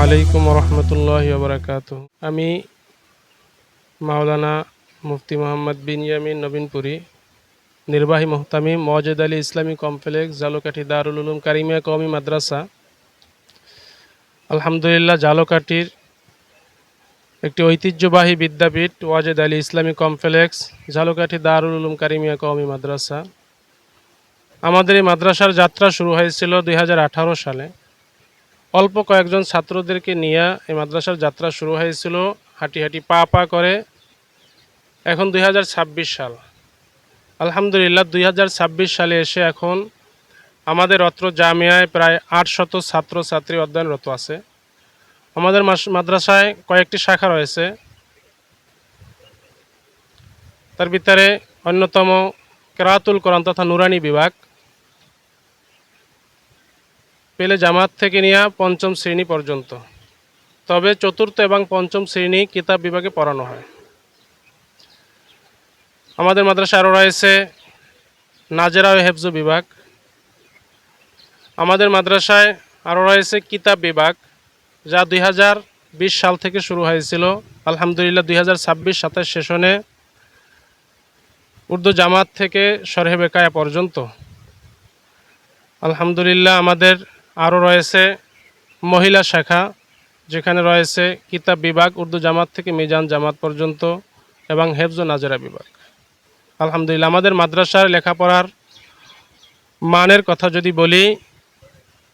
আলাইকুম রহমতুল্লাহি ওয়া বারাকাতুহু। আমি মাওলানা মুফতি মোহাম্মদ বিনয়ামিন নবীনপুরি, নির্বাহী মুহতামিম মওজেদ আলী ইসলামী কমপ্লেক্স, জালকাঠি দারুল উলুম কারিমিয়া কওমি মাদ্রাসা। আলহামদুলিল্লাহ, জালকাঠির একটি ঐতিহ্যবাহী বিদ্যাপীঠ ওয়াজেদ আলী ইসলামী কমপ্লেক্স, জালকাঠি দারুল উলুম কারিমিয়া কওমি মাদ্রাসা। আমাদের এই মাদ্রাসার যাত্রা শুরু হয়েছিল 2018 সালে। অল্প কয়েকজন ছাত্রদেরকে নিয়ে এই মাদ্রাসার যাত্রা শুরু হয়েছিল, হাঁটি হাঁটি পা পা করে। এখন 2026 সাল। আলহামদুলিল্লাহ, 2026 সালে এসে এখন আমাদের অত্র জামিয়ায় প্রায় 800 ছাত্রছাত্রী অধ্যয়নরত আছে। আমাদের মাদ্রাসায় কয়েকটি শাখা রয়েছে, তার ভিতরে অন্যতম কেরাতুল কোরআন তথা নুরানি বিভাগ। পেলে জামাত থেকে নিয়ে পঞ্চম শ্রেণী পর্যন্ত, তবে চতুর্থ এবং পঞ্চম শ্রেণী কিতাব বিভাগে পড়ানো হয়। আমাদের মাদ্রাসায় আরও রয়েছে নাজেরা ও হেফজ বিভাগ। আমাদের মাদ্রাসায় আরও রয়েছে কিতাব বিভাগ, যা 2020 সাল থেকে শুরু হয়েছিল। আলহামদুলিল্লাহ, 2026-27 সেশনে উর্দু জামাত থেকে শরহে বেকায়া পর্যন্ত। আলহামদুলিল্লাহ, আমাদের আরও রয়েছে মহিলা শাখা, যেখানে রয়েছে কিতাব বিভাগ উর্দু জামাত থেকে মিজান জামাত পর্যন্ত এবং হেফজ ও নাজেরা বিভাগ। আলহামদুলিল্লাহ, আমাদের মাদ্রাসার লেখাপড়ার মানের কথা যদি বলি,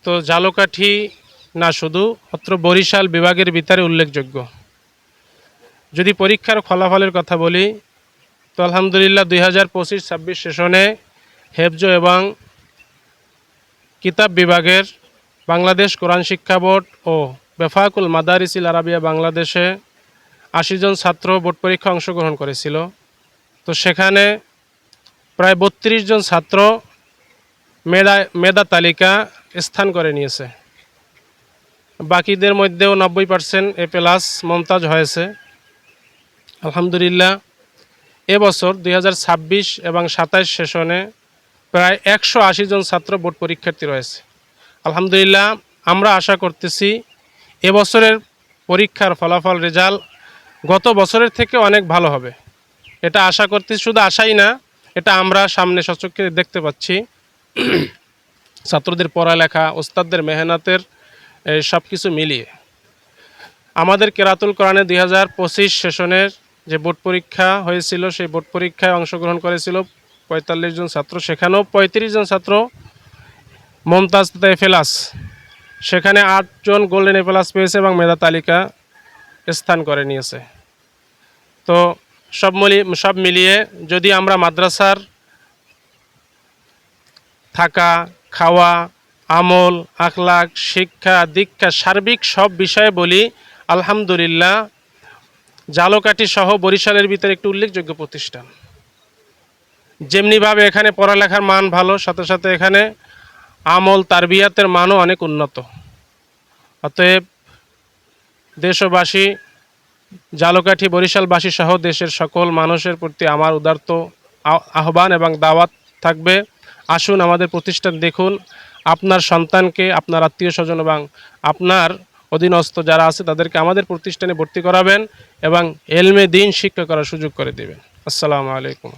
তো জালকাঠি না শুধু অত্র বরিশাল বিভাগের ভিতরে উল্লেখযোগ্য। যদি পরীক্ষার ফলাফলের কথা বলি, তো আলহামদুলিল্লাহ 2025-26 সেশনে হেফজ এবং কিতাব বিভাগের বাংলাদেশ কোরআন শিক্ষা বোর্ড ও বেফাকুল মাদারিসিল আরাবিয়া বাংলাদেশে 80 জন ছাত্র বোর্ড পরীক্ষা অংশগ্রহণ করেছিল। তো সেখানে প্রায় 32 জন ছাত্র মেধা তালিকা স্থান করে নিয়েছে। বাকিদের মধ্যেও 90% A+ মমতাজ হয়েছে। আলহামদুলিল্লাহ, এবছর 2026 এবং 27 সেশনে প্রায় 180 জন ছাত্র বোর্ড পরীক্ষার্থী রয়েছে। আলহামদুলিল্লাহ, আমরা আশা করতেছি এবছরের পরীক্ষার ফলাফল রেজাল্ট গত বছরের থেকে অনেক ভালো হবে। এটা আশা করতেছি, শুধু আশাই না, এটা আমরা সামনে সচক্ষে দেখতে পাচ্ছি। ছাত্রদের পড়ালেখা, ওস্তাদদের মেহনতের সব কিছু মিলিয়ে আমাদের কেরাতুল কোরআনে 2025 সেশনের যে বোর্ড পরীক্ষা হয়েছিল, সেই বোর্ড পরীক্ষায় অংশগ্রহণ করেছিল 45 জন ছাত্র। সেখানেও 35 জন ছাত্র মমতাজ তথা A+, সেখানে 8 জন গোল্ডেন A+ পেয়েছে এবং মেধা তালিকা স্থান করে নিয়েছে। তো সব মিলিয়ে যদি আমরা মাদ্রাসার থাকা, খাওয়া, আমল, আখলাক, শিক্ষা, দীক্ষা, সার্বিক সব বিষয়ে বলি, আলহামদুলিল্লাহ জালকাঠি সহ বরিশালের ভিতরে একটি উল্লেখযোগ্য প্রতিষ্ঠান। যেমনিভাবে এখানে পড়ালেখার মান ভালো, সাথে সাথে এখানে আমল তারবিয়াতের মানও অনেক উন্নত। অতএব দেশবাসী, জালকাঠি বরিশালবাসী সহ দেশের সকল মানুষের প্রতি আমার উদারত আহ্বান এবং দাওয়াত থাকবে, আসুন আমাদের প্রতিষ্ঠান দেখুন, আপনার সন্তানকে, আপনার আত্মীয় স্বজন এবং আপনার অধীনস্থ যারা আছে তাদেরকে আমাদের প্রতিষ্ঠানে ভর্তি করাবেন এবং এলমে দ্বীন শিক্ষা করার সুযোগ করে দেবেন। আসসালামু আলাইকুম।